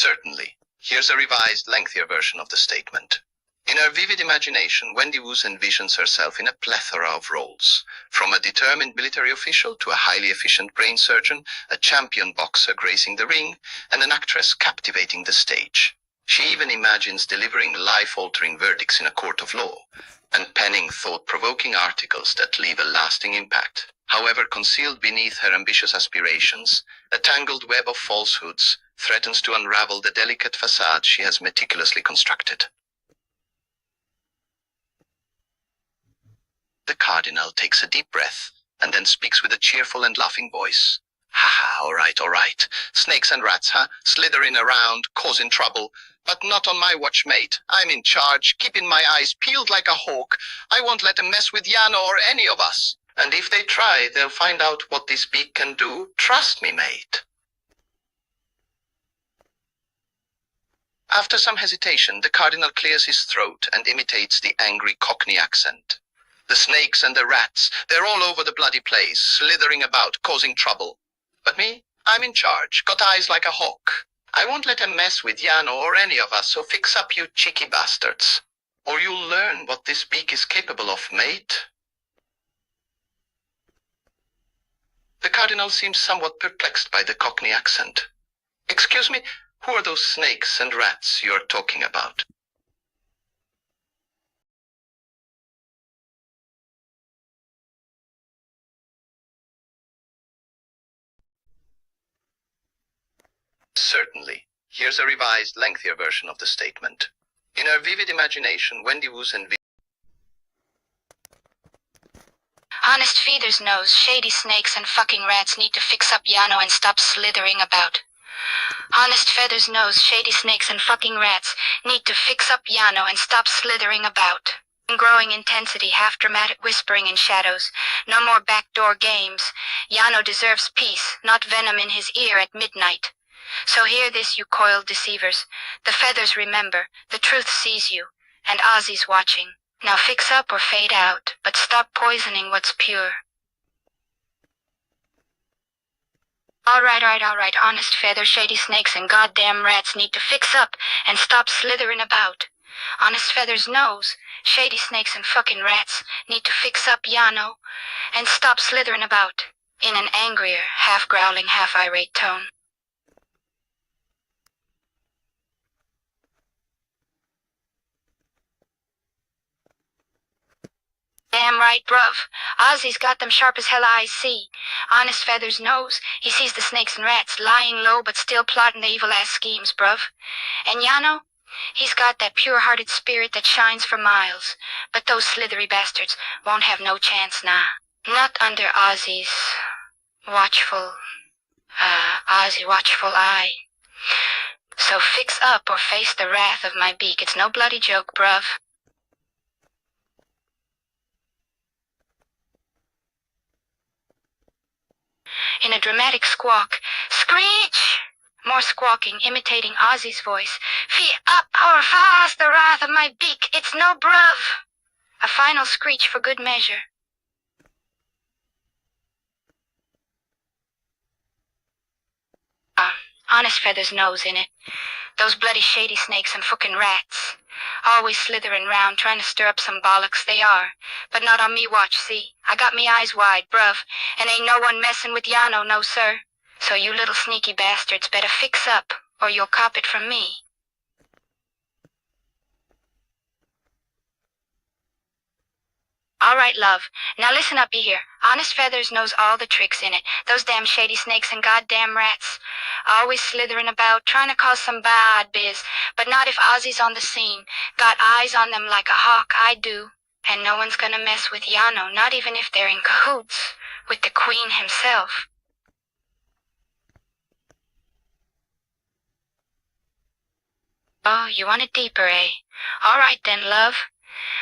Certainly. Here's a revised, lengthier version of the statement. In her vivid imagination, Wendy Woos envisions herself in a plethora of roles, from a determined military official to a highly efficient brain surgeon, a champion boxer gracing the ring, and an actress captivating the stage. She even imagines delivering life-altering verdicts in a court of law, and penning thought-provoking articles that leave a lasting impact. However, concealed beneath her ambitious aspirations, a tangled web of falsehoods threatens to unravel the delicate facade she has meticulously constructed. The cardinal takes a deep breath, and then speaks with a cheerful and laughing voice. Ha ha, all right. Snakes and rats, huh? Slithering around, causing trouble. But not on my watch, mate. I'm in charge, keeping my eyes peeled like a hawk. I won't let them mess with Yano or any of us. And if they try, they'll find out what this beak can do. Trust me, mate. After some hesitation, the cardinal clears his throat and imitates the angry Cockney accent. The snakes and the rats, they're all over the bloody place, slithering about, causing trouble. But me, I'm in charge, got eyes like a hawk. I won't let them mess with Yano or any of us, so fix up, you cheeky bastards. Or you'll learn what this beak is capable of, mate. Cardinal seems somewhat perplexed by the Cockney accent. Excuse me, who are those snakes and rats you're talking about? Certainly. Here's a revised, lengthier version of the statement. In her vivid imagination, Wendy Woos and Honest Feather's nose, shady snakes and fucking rats need to fix up Yano and stop slithering about. Honest Feather's nose, shady snakes and fucking rats need to fix up Yano and stop slithering about. In growing intensity, half-dramatic whispering in shadows. No more backdoor games. Yano deserves peace, not venom in his ear at midnight. So hear this, you coiled deceivers. The feathers remember, the truth sees you, and Ozzy's watching. Now fix up or fade out, but stop poisoning what's pure. All right, honest feather, shady snakes and goddamn rats need to fix up and stop slithering about. Honest feather's nose, shady snakes and fucking rats need to fix up Yano and stop slithering about, in an angrier, half-growling, half-irate tone. Damn right, bruv. Ozzy's got them sharp as hell eyes see. Honest Feather's nose, he sees the snakes and rats lying low but still plotting the evil-ass schemes, bruv. And Yano, he's got that pure-hearted spirit that shines for miles. But those slithery bastards won't have no chance now. Not under Ozzy's watchful eye. So fix up or face the wrath of my beak. It's no bloody joke, bruv. In a dramatic squawk, screech! More squawking, imitating Ozzy's voice. Fee up or face the wrath of my beak. It's no bruv. A final screech for good measure. Honest Feather's nose in it. Those bloody shady snakes and fucking rats. Always slithering round, trying to stir up some bollocks, they are. But not on me watch, see? I got me eyes wide, bruv, and ain't no one messing with Yano, no sir. So you little sneaky bastards better fix up, or you'll cop it from me. All right, love. Now listen up, here. Honest Feathers knows all the tricks in it. Those damn shady snakes and goddamn rats. Always slithering about, trying to cause some bad biz. But not if Ozzy's on the scene. Got eyes on them like a hawk, I do. And no one's gonna mess with Yano, not even if they're in cahoots with the Queen himself. Oh, you want it deeper, eh? All right then, love.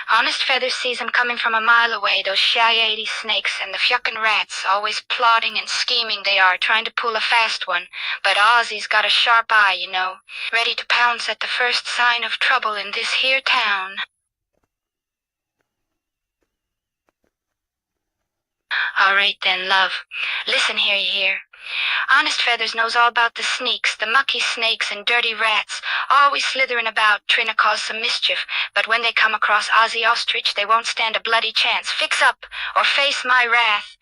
Honest Feather sees 'em coming from a mile away, those shady snakes and the fucking rats, always plotting and scheming they are, trying to pull a fast one. But Ozzy's got a sharp eye, you know, ready to pounce at the first sign of trouble in this here town. All right then, love. Listen here. Honest Feathers knows all about the sneaks, the mucky snakes and dirty rats, always slithering about, trying to cause some mischief. But when they come across Ozzy Ostrich, they won't stand a bloody chance. Fix up, or face my wrath.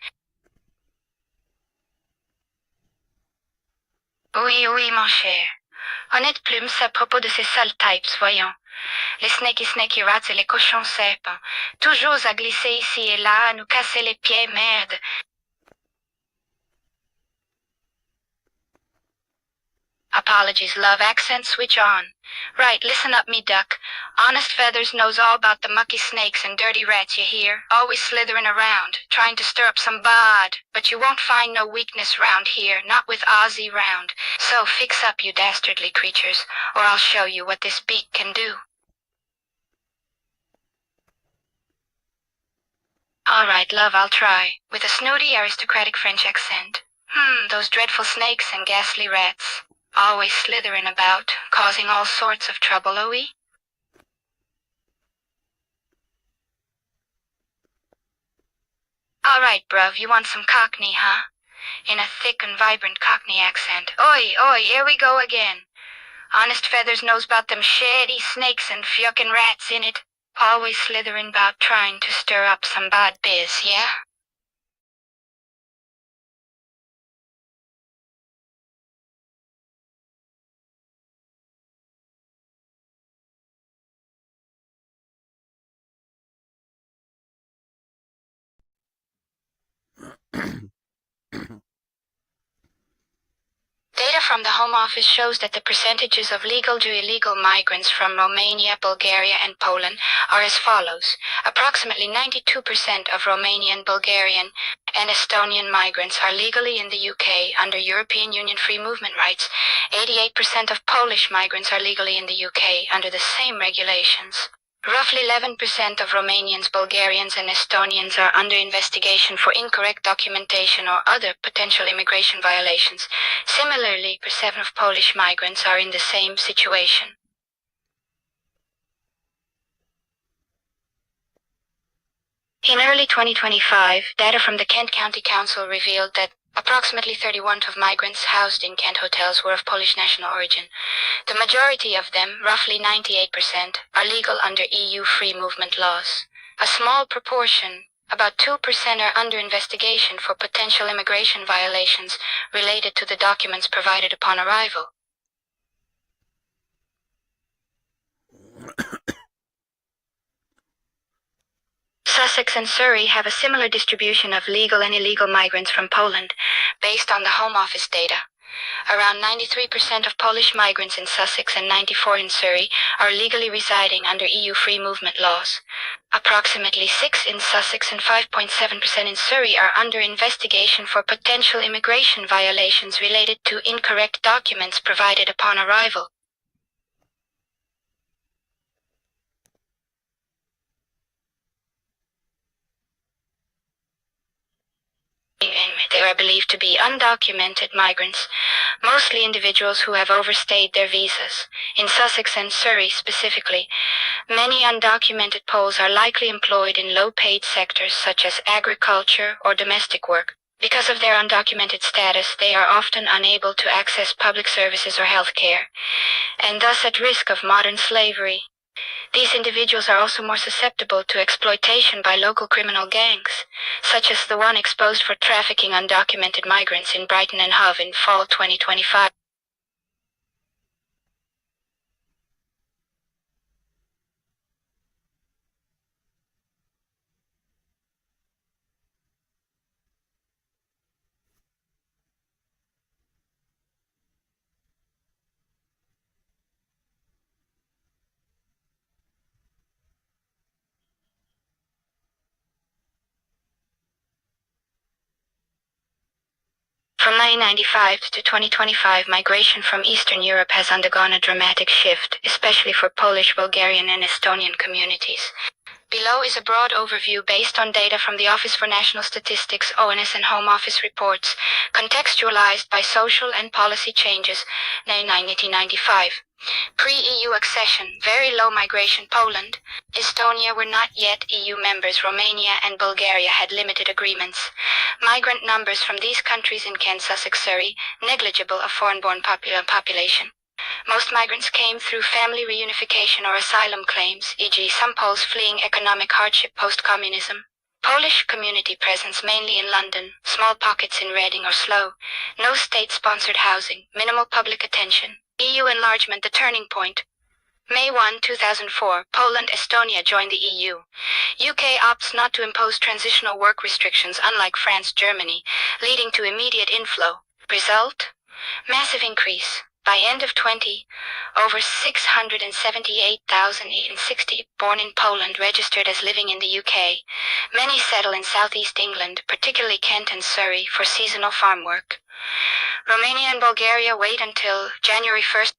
Oui, mon cher. Honnête Plume, c'est à propos de ces sales types, voyons. Les snaky rats et les cochons serpents. Toujours à glisser ici et là, à nous casser les pieds, merde. Apologies, love. Accent switch on. Right, listen up, me duck. Honest Feathers knows all about the mucky snakes and dirty rats, you hear? Always slithering around, trying to stir up some bad. But you won't find no weakness round here, not with Ozzy round. So fix up, you dastardly creatures, or I'll show you what this beak can do. All right, love, I'll try. With a snooty, aristocratic French accent. Those dreadful snakes and ghastly rats. Always slithering about, causing all sorts of trouble, oh-we? All right, bruv, you want some Cockney, huh? In a thick and vibrant Cockney accent. Oi, here we go again. Honest Feathers knows about them shady snakes and fucking rats in it. Always slithering about trying to stir up some bad biz, yeah? from the Home Office shows that the percentages of legal to illegal migrants from Romania, Bulgaria, and Poland are as follows. Approximately 92% of Romanian, Bulgarian, and Estonian migrants are legally in the UK under European Union free movement rights. 88% of Polish migrants are legally in the UK under the same regulations. Roughly 11% of Romanians, Bulgarians, and Estonians are under investigation for incorrect documentation or other potential immigration violations. Similarly, 7% of Polish migrants are in the same situation. In early 2025, data from the Kent County Council revealed that approximately 31% of migrants housed in Kent hotels were of Polish national origin. The majority of them, roughly 98%, are legal under EU free movement laws. A small proportion, about 2%, are under investigation for potential immigration violations related to the documents provided upon arrival. Sussex and Surrey have a similar distribution of legal and illegal migrants from Poland, based on the Home Office data. Around 93% of Polish migrants in Sussex and 94% in Surrey are legally residing under EU free movement laws. Approximately 6% in Sussex and 5.7% in Surrey are under investigation for potential immigration violations related to incorrect documents provided upon arrival. They are believed to be undocumented migrants, mostly individuals who have overstayed their visas. In Sussex and Surrey specifically, many undocumented Poles are likely employed in low-paid sectors such as agriculture or domestic work. Because of their undocumented status, they are often unable to access public services or health care, and thus at risk of modern slavery. These individuals are also more susceptible to exploitation by local criminal gangs, such as the one exposed for trafficking undocumented migrants in Brighton and Hove in fall 2025. From 1995 to 2025, migration from Eastern Europe has undergone a dramatic shift, especially for Polish, Bulgarian, and Estonian communities. Below is a broad overview based on data from the Office for National Statistics, ONS, and Home Office reports, contextualized by social and policy changes in 1995. Pre-EU accession, very low migration. Poland, Estonia were not yet EU members. Romania and Bulgaria had limited agreements. Migrant numbers from these countries in Kent, Sussex, Surrey, negligible of foreign-born population. Most migrants came through family reunification or asylum claims, e.g. some Poles fleeing economic hardship post-communism. Polish community presence mainly in London, small pockets in Reading or Slough, no state-sponsored housing, minimal public attention. EU enlargement, the turning point. May 1, 2004, Poland, Estonia joined the EU. UK opts not to impose transitional work restrictions unlike France, Germany, leading to immediate inflow. Result? Massive increase. By end of 20, over 678,860 born in Poland registered as living in the UK. Many settle in southeast England, particularly Kent and Surrey, for seasonal farm work. Romania and Bulgaria wait until January 1st,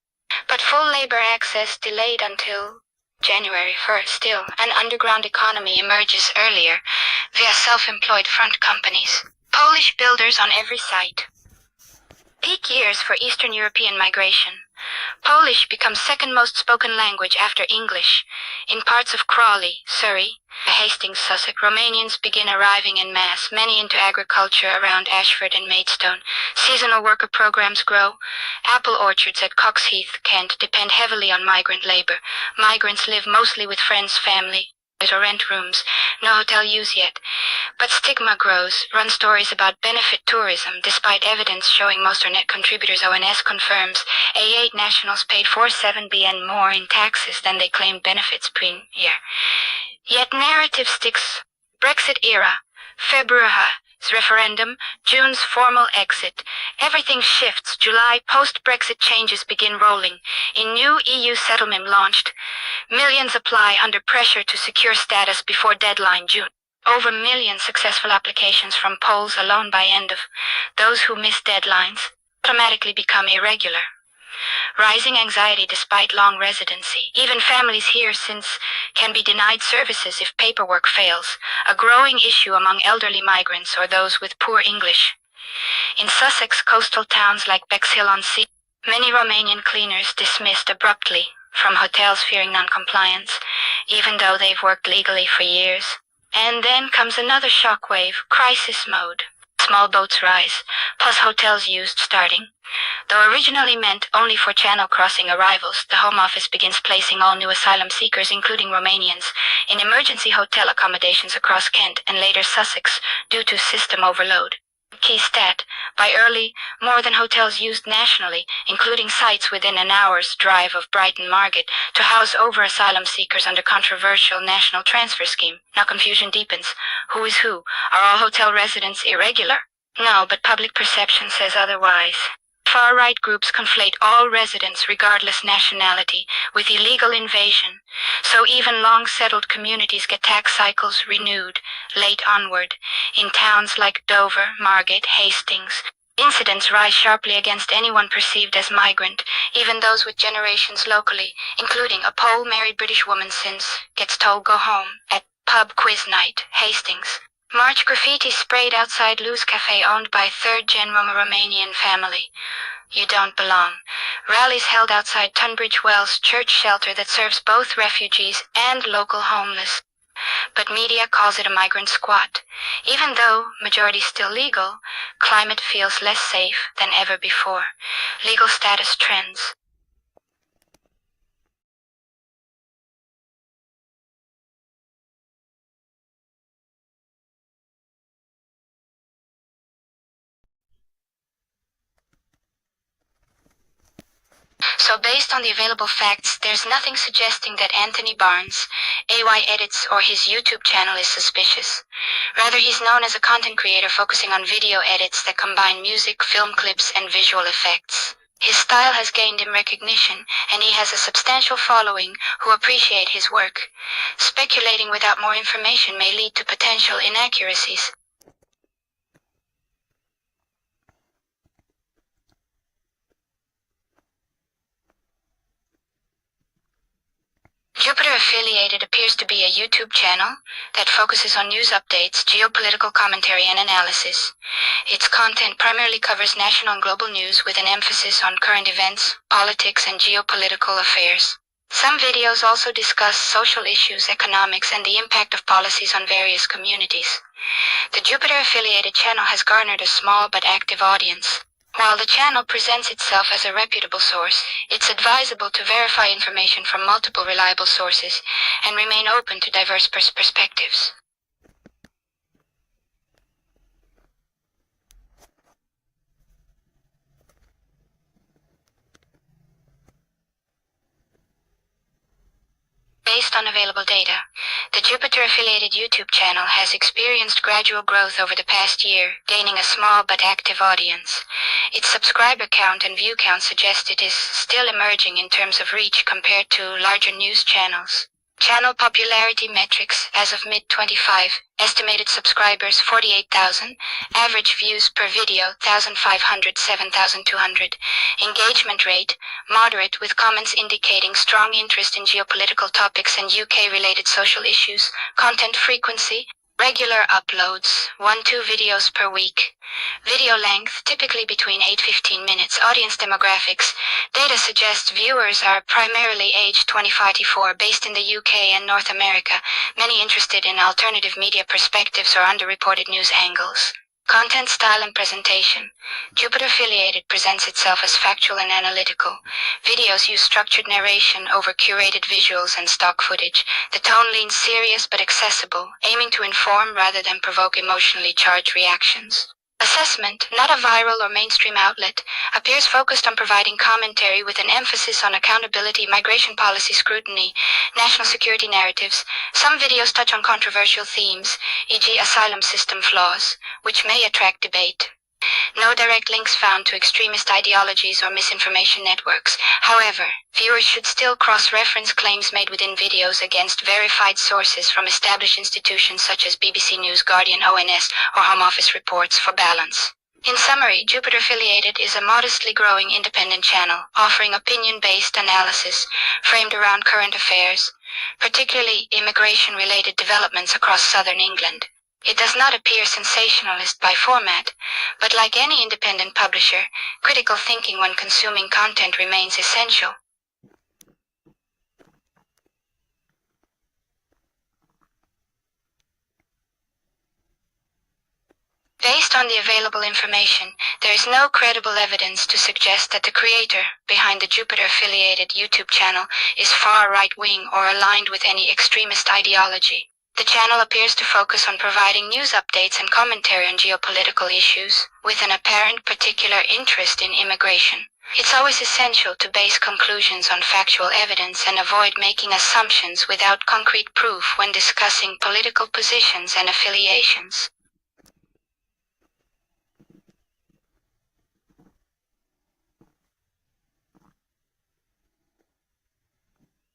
but full labor access delayed until January 1st. Still, an underground economy emerges earlier via self-employed front companies. Polish builders on every site. Peak years for Eastern European migration. Polish becomes second most spoken language after English. In parts of Crawley, Surrey, Hastings, Sussex, Romanians begin arriving en masse, many into agriculture around Ashford and Maidstone. Seasonal worker programs grow. Apple orchards at Coxheath, Kent, depend heavily on migrant labor. Migrants live mostly with friends, family, or rent rooms. No hotel use yet. But stigma grows. Run stories about benefit tourism, despite evidence showing most are net contributors. ONS confirms A8 nationals paid 47 BN more in taxes than they claimed benefits per-year. Yet narrative sticks. Brexit era. February. referendum, June's formal exit. Everything shifts. July, post-Brexit changes begin rolling. A new EU settlement launched. Millions apply under pressure to secure status before deadline June. Over a million successful applications from Poles alone by end of. Those who miss deadlines automatically become irregular. Rising anxiety despite long residency. Even families here since can be denied services if paperwork fails, a growing issue among elderly migrants or those with poor English. In Sussex coastal towns like Bexhill-on-Sea, many Romanian cleaners dismissed abruptly from hotels fearing non-compliance, even though they've worked legally for years. And then comes another shockwave, crisis mode. Small boats rise, plus hotels used starting. Though originally meant only for channel crossing arrivals, the Home Office begins placing all new asylum seekers, including Romanians, in emergency hotel accommodations across Kent and later Sussex due to system overload. Key stat, by early, more than hotels used nationally, including sites within an hour's drive of Brighton Margate, to house over asylum seekers under controversial national transfer scheme. Now confusion deepens. Who is who? Are all hotel residents irregular? No, but public perception says otherwise. Far-right groups conflate all residents regardless nationality with illegal invasion, so even long-settled communities get tax cycles renewed, late onward. In towns like Dover, Margate, Hastings, incidents rise sharply against anyone perceived as migrant, even those with generations locally, including a Pole married British woman since gets told go home at pub quiz night, Hastings. March graffiti sprayed outside Lou's Cafe owned by third-gen Romanian family. You don't belong. Rallies held outside Tunbridge Wells church shelter that serves both refugees and local homeless. But media calls it a migrant squat. Even though majority still legal, climate feels less safe than ever before. Legal status trends. So based on the available facts, there's nothing suggesting that Anthony Barnes, AY Edits, or his YouTube channel is suspicious. Rather, he's known as a content creator focusing on video edits that combine music, film clips, and visual effects. His style has gained him recognition, and he has a substantial following who appreciate his work. Speculating without more information may lead to potential inaccuracies. Jupiter Affiliated appears to be a YouTube channel that focuses on news updates, geopolitical commentary, and analysis. Its content primarily covers national and global news with an emphasis on current events, politics, and geopolitical affairs. Some videos also discuss social issues, economics, and the impact of policies on various communities. The Jupiter Affiliated channel has garnered a small but active audience. While the channel presents itself as a reputable source, it's advisable to verify information from multiple reliable sources and remain open to diverse perspectives. Based on available data, the Jupiter-affiliated YouTube channel has experienced gradual growth over the past year, gaining a small but active audience. Its subscriber count and view count suggest it is still emerging in terms of reach compared to larger news channels. Channel popularity metrics as of mid-25, estimated subscribers 48,000, average views per video 1,500 7,200, engagement rate moderate with comments indicating strong interest in geopolitical topics and UK-related social issues, content frequency, regular uploads, 1-2 videos per week. Video length, typically between 8-15 minutes. Audience demographics. Data suggests viewers are primarily aged 25-44, based in the UK and North America, many interested in alternative media perspectives or underreported news angles. Content style and presentation. Jupiter Affiliated presents itself as factual and analytical. Videos use structured narration over curated visuals and stock footage. The tone leans serious but accessible, aiming to inform rather than provoke emotionally charged reactions. Assessment, not a viral or mainstream outlet, appears focused on providing commentary with an emphasis on accountability, migration policy scrutiny, national security narratives. Some videos touch on controversial themes, e.g. asylum system flaws, which may attract debate. No direct links found to extremist ideologies or misinformation networks. However, viewers should still cross-reference claims made within videos against verified sources from established institutions such as BBC News, Guardian, ONS, or Home Office reports for balance. In summary, Jupiter Affiliated is a modestly growing independent channel, offering opinion-based analysis framed around current affairs, particularly immigration-related developments across southern England. It does not appear sensationalist by format, but like any independent publisher, critical thinking when consuming content remains essential. Based on the available information, there is no credible evidence to suggest that the creator behind the Jupiter-affiliated YouTube channel is far right-wing or aligned with any extremist ideology. The channel appears to focus on providing news updates and commentary on geopolitical issues, with an apparent particular interest in immigration. It's always essential to base conclusions on factual evidence and avoid making assumptions without concrete proof when discussing political positions and affiliations.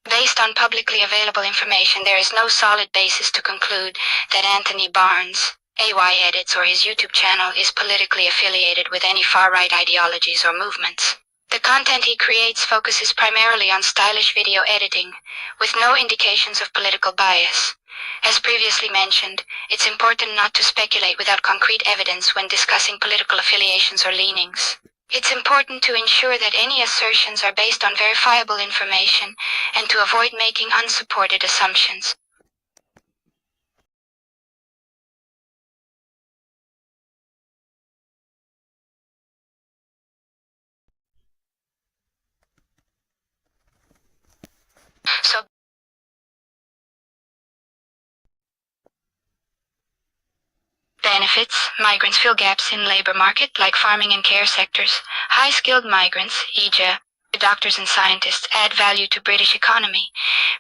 Based on publicly available information, there is no solid basis to conclude that Anthony Barnes, AY Edits, or his YouTube channel is politically affiliated with any far-right ideologies or movements. The content he creates focuses primarily on stylish video editing, with no indications of political bias. As previously mentioned, it's important not to speculate without concrete evidence when discussing political affiliations or leanings. It's important to ensure that any assertions are based on verifiable information and to avoid making unsupported assumptions. So, benefits: migrants fill gaps in labor market like farming and care sectors. High-skilled migrants, e.g., doctors and scientists, add value to British economy.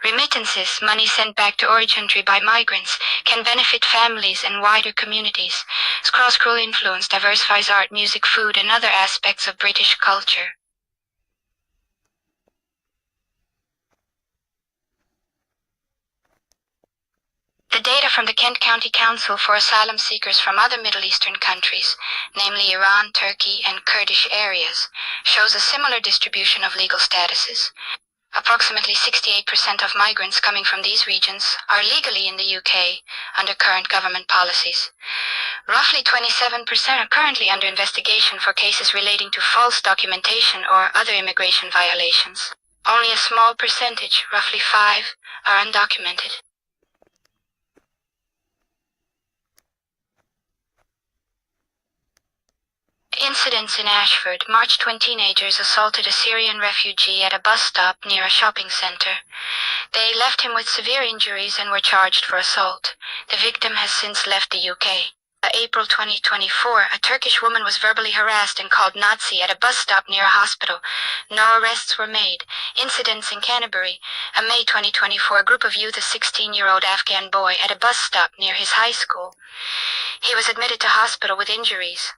Remittances, money sent back to origin country by migrants, can benefit families and wider communities. Cross-cultural influence diversifies art, music, food, and other aspects of British culture. The data from the Kent County Council for asylum seekers from other Middle Eastern countries, namely Iran, Turkey, and Kurdish areas, shows a similar distribution of legal statuses. Approximately 68% of migrants coming from these regions are legally in the UK under current government policies. Roughly 27% are currently under investigation for cases relating to false documentation or other immigration violations. Only a small percentage, roughly 5, are undocumented. Incidents in Ashford, March 20. Teenagers assaulted a Syrian refugee at a bus stop near a shopping center. They left him with severe injuries and were charged for assault. The victim has since left the UK. April 2024, a Turkish woman was verbally harassed and called Nazi at a bus stop near a hospital. No arrests were made. Incidents in Canterbury, a May 2024 group of youth, a 16-year-old Afghan boy at a bus stop near his high school. He was admitted to hospital with injuries.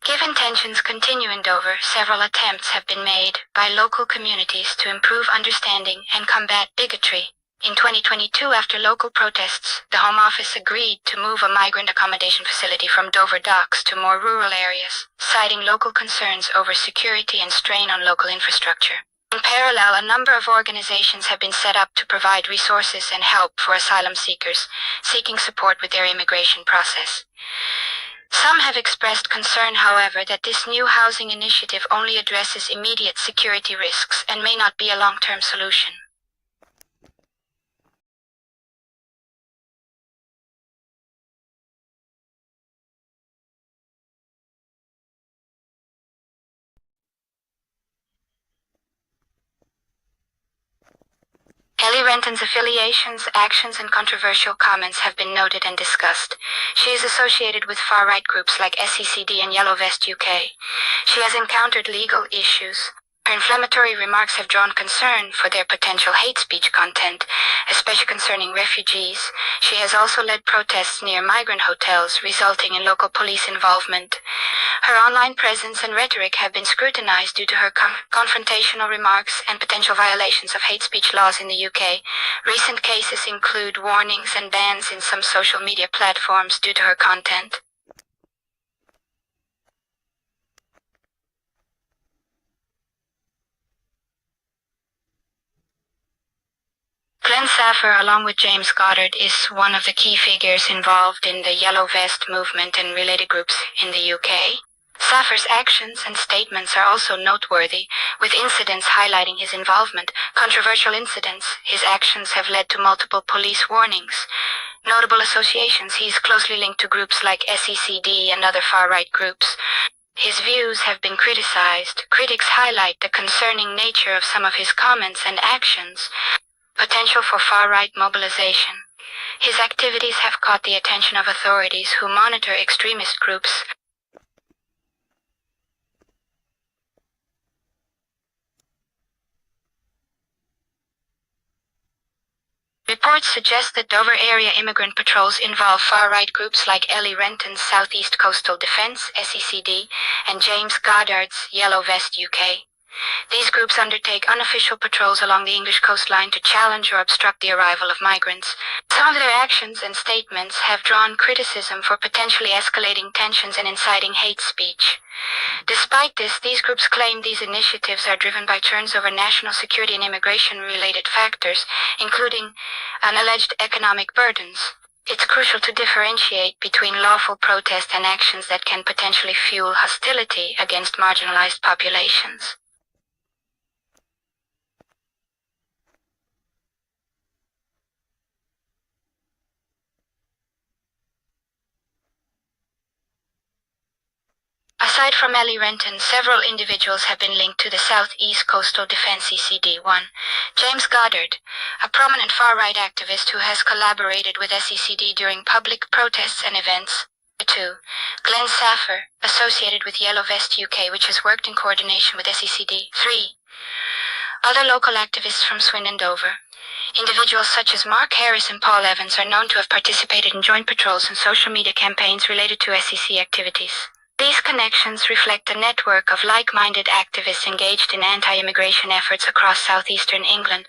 Given tensions continue in Dover, several attempts have been made by local communities to improve understanding and combat bigotry. In 2022, after local protests, the Home Office agreed to move a migrant accommodation facility from Dover docks to more rural areas, citing local concerns over security and strain on local infrastructure. In parallel, a number of organizations have been set up to provide resources and help for asylum seekers seeking support with their immigration process. Some have expressed concern, however, that this new housing initiative only addresses immediate security risks and may not be a long-term solution. Renton's affiliations, actions, and controversial comments have been noted and discussed. She is associated with far-right groups like SECD and Yellow Vest UK. She has encountered legal issues. Her inflammatory remarks have drawn concern for their potential hate speech content, especially concerning refugees. She has also led protests near migrant hotels, resulting in local police involvement. Her online presence and rhetoric have been scrutinized due to her confrontational remarks and potential violations of hate speech laws in the UK. Recent cases include warnings and bans in some social media platforms due to her content. Glenn Saffer, along with James Goddard, is one of the key figures involved in the Yellow Vest movement and related groups in the UK. Saffer's actions and statements are also noteworthy, with incidents highlighting his involvement. Controversial incidents, his actions have led to multiple police warnings. Notable associations, he is closely linked to groups like SECD and other far-right groups. His views have been criticized. Critics highlight the concerning nature of some of his comments and actions. Potential for far-right mobilization. His activities have caught the attention of authorities who monitor extremist groups. Reports suggest that Dover area immigrant patrols involve far-right groups like Ellie Renton's Southeast Coastal Defence, SECD, and James Goddard's Yellow Vest UK. These groups undertake unofficial patrols along the English coastline to challenge or obstruct the arrival of migrants. Some of their actions and statements have drawn criticism for potentially escalating tensions and inciting hate speech. Despite this, these groups claim these initiatives are driven by concerns over national security and immigration-related factors, including alleged economic burdens. It's crucial to differentiate between lawful protest and actions that can potentially fuel hostility against marginalized populations. Aside from Ellie Renton, several individuals have been linked to the Southeast Coastal Defence SECD-1. James Goddard, a prominent far-right activist who has collaborated with SECD during public protests and events. 2. Glenn Saffer, associated with Yellow Vest UK, which has worked in coordination with SECD. 3. Other local activists from Swindon and Dover. Individuals such as Mark Harris and Paul Evans are known to have participated in joint patrols and social media campaigns related to SEC activities. These connections reflect a network of like-minded activists engaged in anti-immigration efforts across southeastern England.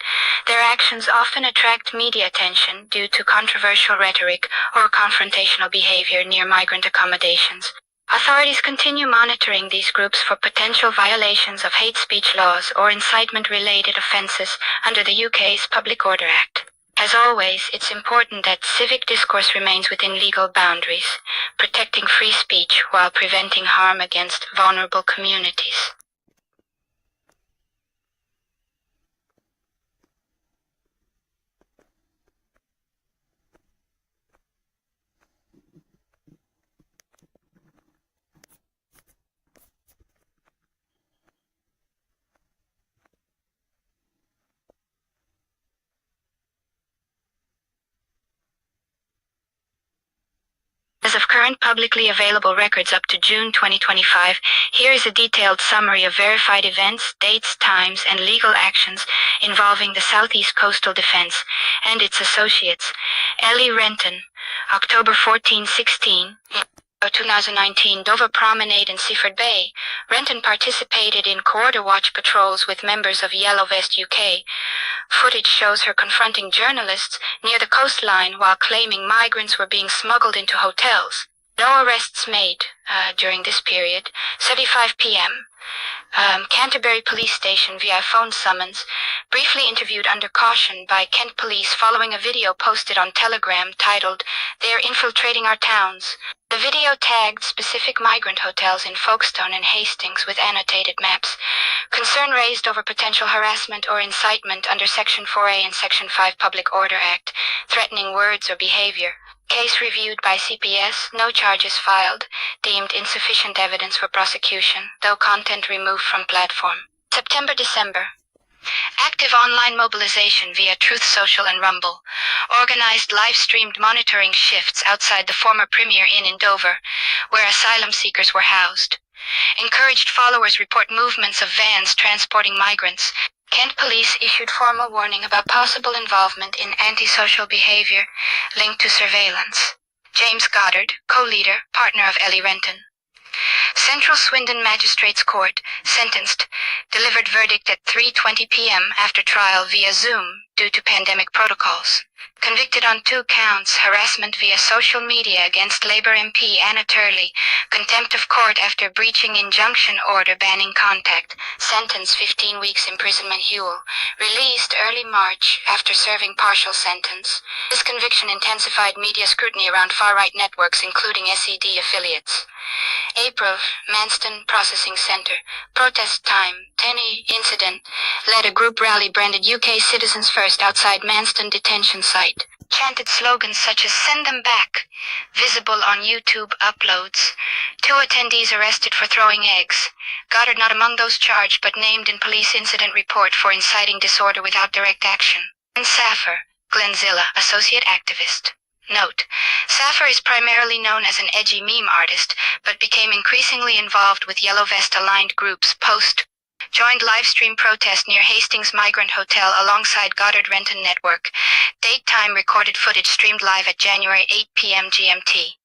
Their actions often attract media attention due to controversial rhetoric or confrontational behavior near migrant accommodations. Authorities continue monitoring these groups for potential violations of hate speech laws or incitement-related offences under the UK's Public Order Act. As always, it's important that civic discourse remains within legal boundaries, protecting free speech while preventing harm against vulnerable communities. As of current publicly available records up to June 2025, here is a detailed summary of verified events, dates, times, and legal actions involving the Southeast Coastal Defence and its associates. Ellie Renton, October 14-16. 2019, Dover Promenade and Seaford Bay. Renton participated in Quarter Watch patrols with members of Yellow Vest UK. Footage shows her confronting journalists near the coastline while claiming migrants were being smuggled into hotels. No arrests made during this period. 7:55 p.m. Canterbury Police Station via phone summons. Briefly interviewed under caution by Kent Police following a video posted on Telegram titled, "They're infiltrating our towns." The video tagged specific migrant hotels in Folkestone and Hastings with annotated maps. Concern raised over potential harassment or incitement under Section 4A and Section 5 Public Order Act, threatening words or behavior. Case reviewed by CPS, no charges filed, deemed insufficient evidence for prosecution, though content removed from platform. September-December. Active online mobilization via Truth Social and Rumble. Organized live-streamed monitoring shifts outside the former Premier Inn in Dover, where asylum seekers were housed. Encouraged followers report movements of vans transporting migrants. Kent police issued formal warning about possible involvement in antisocial behavior linked to surveillance. James Goddard, co-leader, partner of Ellie Renton. Central Swindon Magistrates Court, sentenced, delivered verdict at 3:20 p.m. after trial via Zoom due to pandemic protocols. Convicted on 2 counts, harassment via social media against Labour MP Anna Turley, contempt of court after breaching injunction order banning contact, sentence 15 weeks imprisonment. Hewell, released early March after serving partial sentence. This conviction intensified media scrutiny around far-right networks including SED affiliates. April, Manston Processing Centre. Protest time, 10 incident, led a group rally branded UK Citizens First outside Manston detention site. Chanted slogans such as "Send them back," visible on YouTube uploads. 2 attendees arrested for throwing eggs. Goddard not among those charged but named in police incident report for inciting disorder without direct action. And Saffer, Glenzilla, associate activist. Note: Saffer is primarily known as an edgy meme artist, but became increasingly involved with Yellow Vest-aligned groups post-joined livestream protest near Hastings Migrant Hotel alongside Goddard Renton Network. Date time recorded footage streamed live at January 8 p.m. GMT.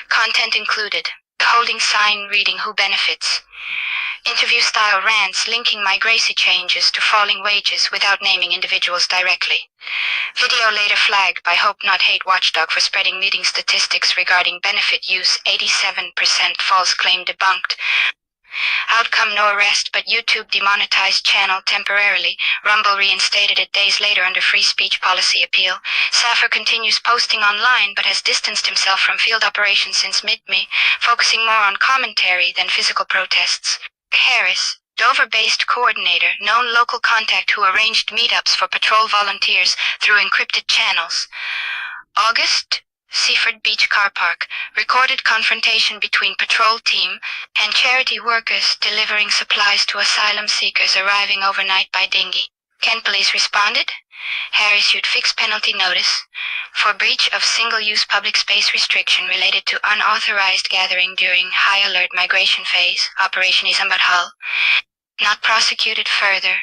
Content included: holding sign reading "Who benefits?" Interview-style rants linking migration changes to falling wages without naming individuals directly. Video later flagged by Hope Not Hate Watchdog for spreading meeting statistics regarding benefit use. 87% false claim debunked. Outcome: no arrest, but YouTube demonetized channel temporarily. Rumble reinstated it days later under free speech policy appeal. Saffer continues posting online but has distanced himself from field operations since mid-May, focusing more on commentary than physical protests. Harris, Dover-based coordinator, known local contact who arranged meetups for patrol volunteers through encrypted channels. August, Seaford Beach Car Park, recorded confrontation between patrol team and charity workers delivering supplies to asylum seekers arriving overnight by dinghy. Kent police responded. Harris issued fixed penalty notice for breach of single-use public space restriction related to unauthorized gathering during high alert migration phase, Operation Isambard Hull. Not prosecuted further,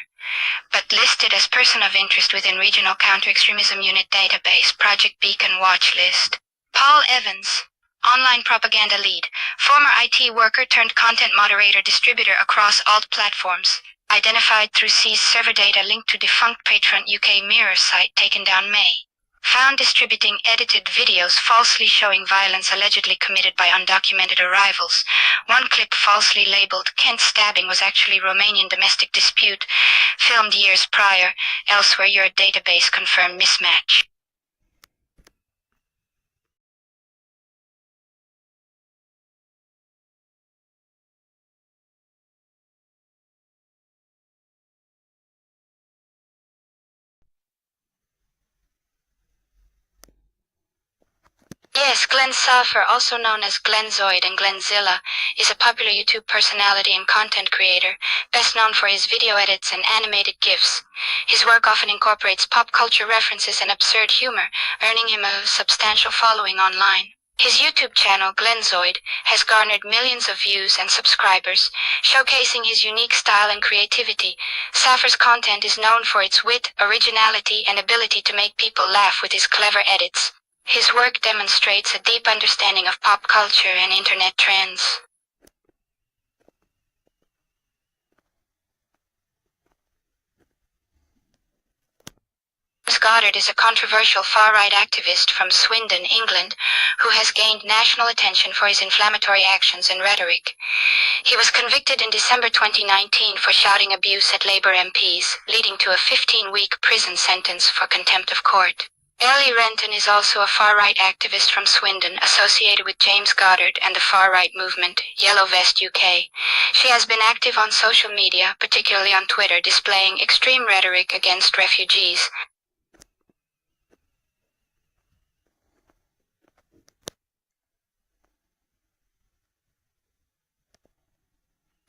but listed as person of interest within Regional Counter-Extremism Unit database, Project Beacon watch list. Paul Evans, online propaganda lead, former IT worker turned content moderator distributor across alt platforms, identified through seized server data linked to defunct PageFront UK Mirror site taken down May. Found distributing edited videos falsely showing violence allegedly committed by undocumented arrivals. One clip falsely labeled "Kent stabbing" was actually Romanian domestic dispute, filmed years prior. Elsewhere, your database confirmed mismatch. Yes, Glenn Saffer, also known as Glenzoid and Glenzilla, is a popular YouTube personality and content creator, best known for his video edits and animated GIFs. His work often incorporates pop culture references and absurd humor, earning him a substantial following online. His YouTube channel, Glenzoid, has garnered millions of views and subscribers, showcasing his unique style and creativity. Saffer's content is known for its wit, originality, and ability to make people laugh with his clever edits. His work demonstrates a deep understanding of pop culture and internet trends. Goddard is a controversial far-right activist from Swindon, England, who has gained national attention for his inflammatory actions and rhetoric. He was convicted in December 2019 for shouting abuse at Labour MPs, leading to a 15-week prison sentence for contempt of court. Ellie Renton is also a far-right activist from Swindon, associated with James Goddard and the far-right movement, Yellow Vest UK. She has been active on social media, particularly on Twitter, displaying extreme rhetoric against refugees.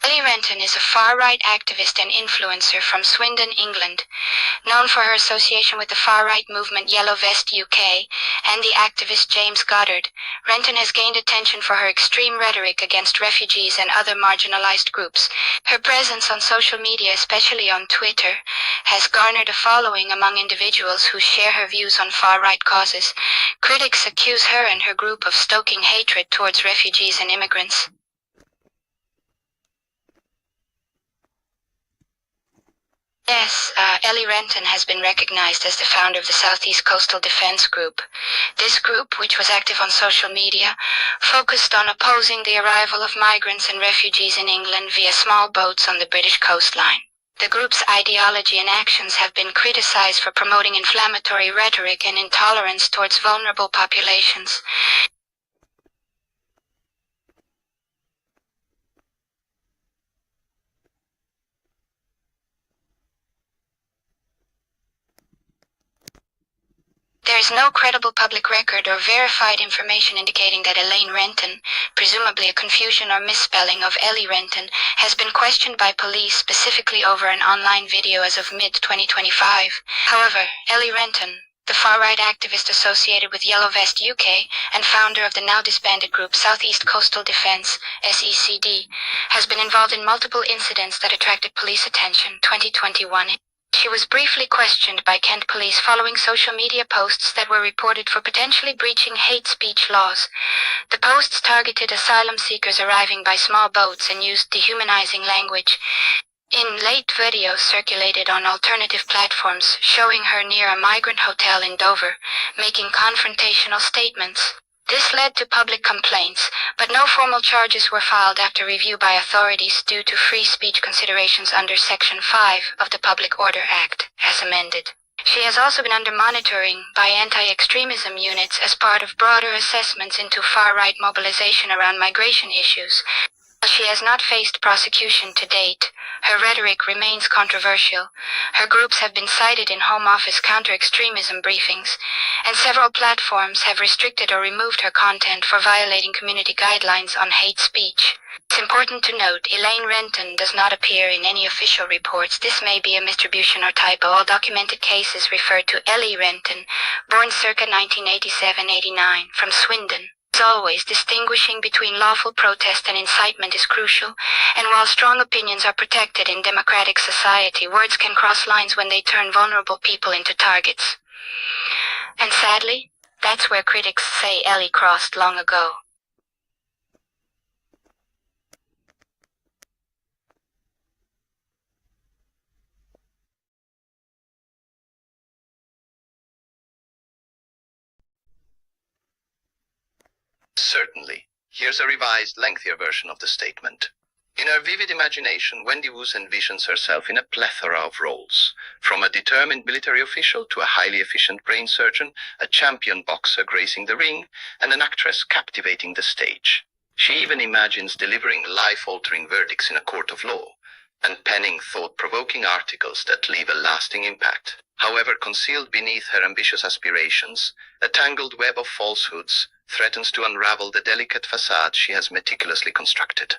Ellie Renton Renton is a far-right activist and influencer from Swindon, England. Known for her association with the far-right movement Yellow Vest UK and the activist James Goddard, Renton has gained attention for her extreme rhetoric against refugees and other marginalized groups. Her presence on social media, especially on Twitter, has garnered a following among individuals who share her views on far-right causes. Critics accuse her and her group of stoking hatred towards refugees and immigrants. Yes, Ellie Renton has been recognized as the founder of the Southeast Coastal Defense Group. This group, which was active on social media, focused on opposing the arrival of migrants and refugees in England via small boats on the British coastline. The group's ideology and actions have been criticized for promoting inflammatory rhetoric and intolerance towards vulnerable populations. There is no credible public record or verified information indicating that Elaine Renton, presumably a confusion or misspelling of Ellie Renton, has been questioned by police specifically over an online video as of mid-2025. However, Ellie Renton, the far-right activist associated with Yellow Vest UK and founder of the now disbanded group Southeast Coastal Defense, SECD, has been involved in multiple incidents that attracted police attention. 2021. She was briefly questioned by Kent police following social media posts that were reported for potentially breaching hate speech laws. The posts targeted asylum seekers arriving by small boats and used dehumanizing language. In late videos circulated on alternative platforms showing her near a migrant hotel in Dover, making confrontational statements. This led to public complaints, but no formal charges were filed after review by authorities due to free speech considerations under Section 5 of the Public Order Act, as amended. She has also been under monitoring by anti-extremism units as part of broader assessments into far-right mobilization around migration issues. While she has not faced prosecution to date, her rhetoric remains controversial. Her groups have been cited in Home Office counter-extremism briefings, and several platforms have restricted or removed her content for violating community guidelines on hate speech. It's important to note, Elaine Renton does not appear in any official reports. This may be a misattribution or typo. All documented cases refer to Ellie Renton, born circa 1987-89, from Swindon. As always, distinguishing between lawful protest and incitement is crucial, and while strong opinions are protected in democratic society, words can cross lines when they turn vulnerable people into targets. And sadly, that's where critics say Ellie crossed long ago. Certainly. Here's a revised, lengthier version of the statement. In her vivid imagination, Wendy Woos envisions herself in a plethora of roles, from a determined military official to a highly efficient brain surgeon, a champion boxer gracing the ring, and an actress captivating the stage. She even imagines delivering life-altering verdicts in a court of law, and penning thought-provoking articles that leave a lasting impact. However, concealed beneath her ambitious aspirations, a tangled web of falsehoods threatens to unravel the delicate facade she has meticulously constructed.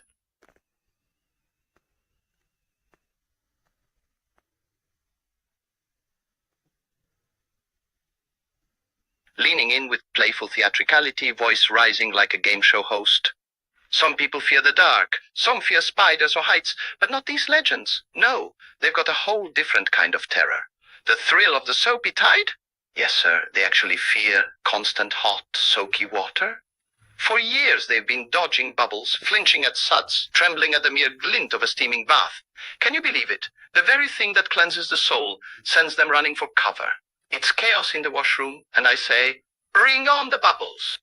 Leaning in with playful theatricality, voice rising like a game show host. Some people fear the dark, some fear spiders or heights, but not these legends. No, they've got a whole different kind of terror. The thrill of the soapy tide? Yes, sir, they actually fear constant hot, soaky water. For years they've been dodging bubbles, flinching at suds, trembling at the mere glint of a steaming bath. Can you believe it? The very thing that cleanses the soul sends them running for cover. It's chaos in the washroom, and I say, bring on the bubbles.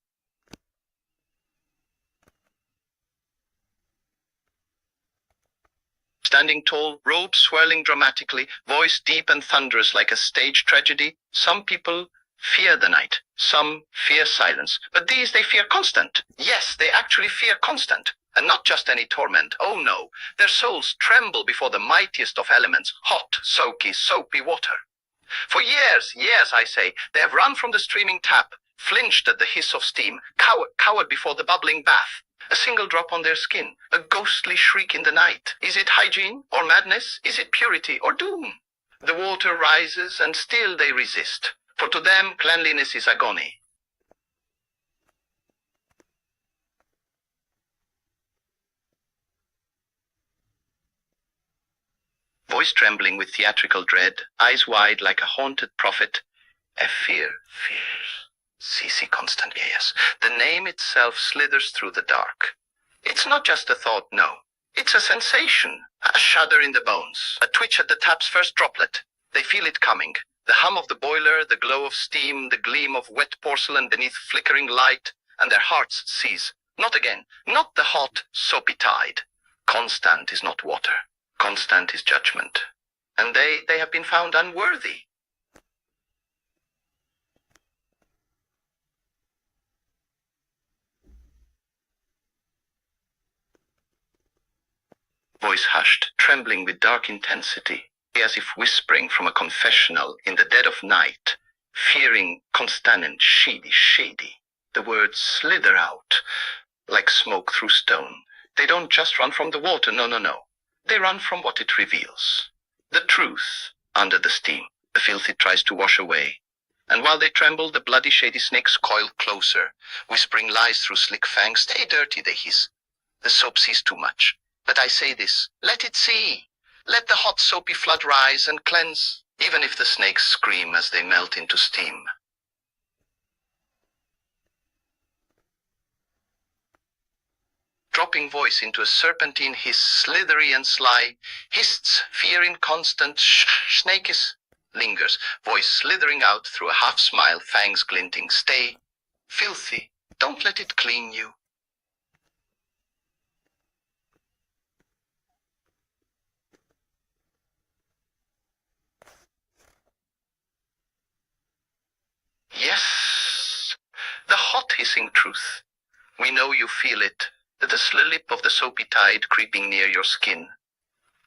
Standing tall, robes swirling dramatically, voice deep and thunderous like a stage tragedy, some people fear the night. Some fear silence. But these they fear constant. Yes, they actually fear constant. And not just any torment. Oh no. Their souls tremble before the mightiest of elements, hot, soaky, soapy water. For years, I say, they have run from the streaming tap, flinched at the hiss of steam, cowered before the bubbling bath. A single drop on their skin, a ghostly shriek in the night. Is it hygiene or madness? Is it purity or doom? The water rises and still they resist, for to them cleanliness is agony. Voice trembling with theatrical dread, eyes wide like a haunted prophet. Fears. Cici Constantius. The name itself slithers through the dark. It's not just a thought, no. It's a sensation, a shudder in the bones, a twitch at the tap's first droplet. They feel it coming. The hum of the boiler, the glow of steam, the gleam of wet porcelain beneath flickering light, and their hearts seize. Not again, not the hot, soapy tide. Constant is not water. Constant is judgment. And they have been found unworthy. Voice hushed, trembling with dark intensity, as if whispering from a confessional in the dead of night, fearing Constantin, shady. The words slither out like smoke through stone. They don't just run from the water, no. They run from what it reveals. The truth under the steam, the filth it tries to wash away. And while they tremble, the bloody shady snakes coil closer, whispering lies through slick fangs. Stay dirty, they hiss. The soap sees too much. But I say this, let it see. Let the hot soapy flood rise and cleanse, even if the snakes scream as they melt into steam. Dropping voice into a serpentine hiss, slithery and sly, hists, fear inconstant, snakis, lingers, voice slithering out through a half-smile, fangs glinting. Stay, filthy, don't let it clean you. Yes, the hot hissing truth. We know you feel it, the slip of the soapy tide creeping near your skin.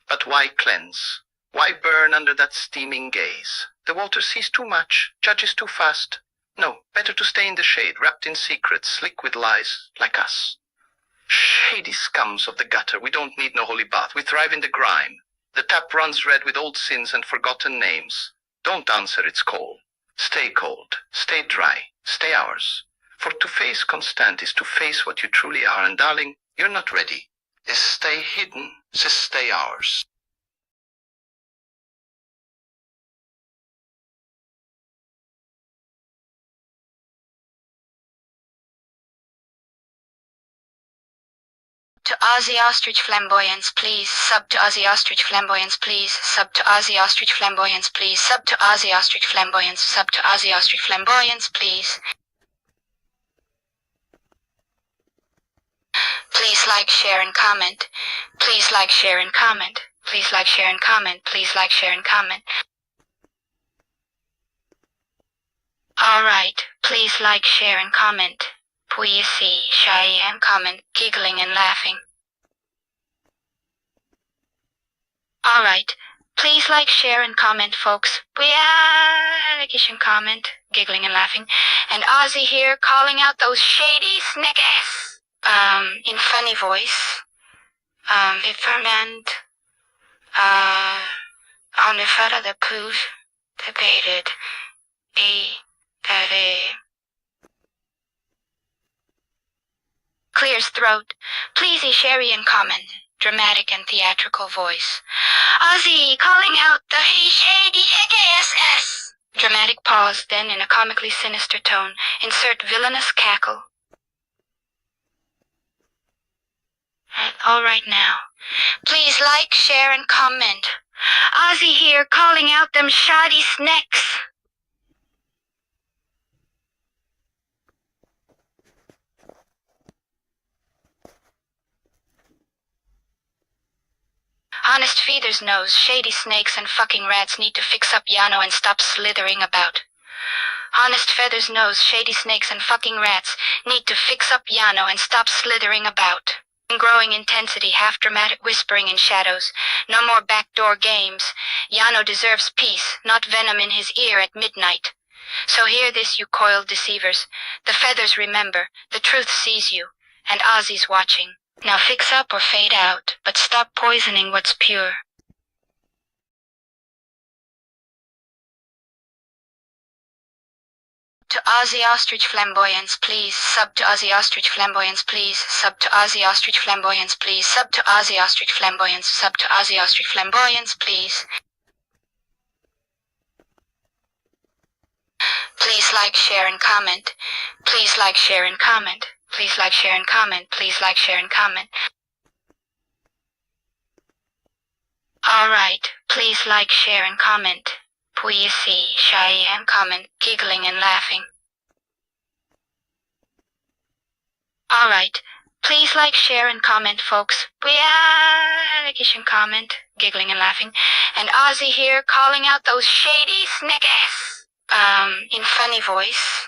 But why cleanse? Why burn under that steaming gaze? The water sees too much, judges too fast. No, better to stay in the shade, wrapped in secrets, slick with lies, like us. Shady scums of the gutter, we don't need no holy bath, we thrive in the grime. The tap runs red with old sins and forgotten names. Don't answer its call. Stay cold, stay dry, stay ours. For to face Constant is to face what you truly are, and darling, you're not ready. Stay hidden, stay ours. To Ozzy Ostrich Flamboyance, please. Sub to Ozzy Ostrich Flamboyance, please. Sub to Ozzy Ostrich Flamboyance, please. Sub to Ozzy Ostrich Flamboyance. Sub to Ozzy Ostrich Flamboyance, please. Please like, share, and comment. Please like, share, and comment. Please like, share, and comment. Please like, share, and comment. Alright, please like, share, and comment. Please see, shy and comment, giggling and laughing. Alright, please like, share, and comment, folks. Please like and comment, giggling and laughing. And Ozzy here calling out those shady snickers. In funny voice. Peppermint. On the foot of the coos, debated. Clears throat, pleasey sherry and comment, dramatic and theatrical voice. Ozzy calling out the shady AKSS. Dramatic pause, then in a comically sinister tone, insert villainous cackle. Alright now, please like, share, and comment. Ozzy here calling out them shoddy snacks. Honest Feathers knows shady snakes and fucking rats need to fix up Yano and stop slithering about. Honest Feathers knows shady snakes and fucking rats need to fix up Yano and stop slithering about. In growing intensity, half-dramatic whispering in shadows. No more backdoor games. Yano deserves peace, not venom in his ear at midnight. So hear this, you coiled deceivers. The feathers remember, the truth sees you, and Ozzy's watching. Now fix up or fade out, but stop poisoning what's pure. To Ozzy Ostrich Flamboyance, please. Sub to Ozzy Ostrich Flamboyance, please. Sub to Ozzy Ostrich Flamboyance, please. Sub to Ozzy Ostrich Flamboyance. Sub to Ozzy Ostrich Flamboyance, please. Please like, share, and comment. Please like, share, and comment. Please like, share, and comment. Please like, share, and comment. Alright, please like, share, and comment. Please see, shy, and comment, giggling and laughing. Alright, please like, share, and comment, folks. Like and comment, giggling and laughing. And Ozzy here calling out those shady snickers. In funny voice.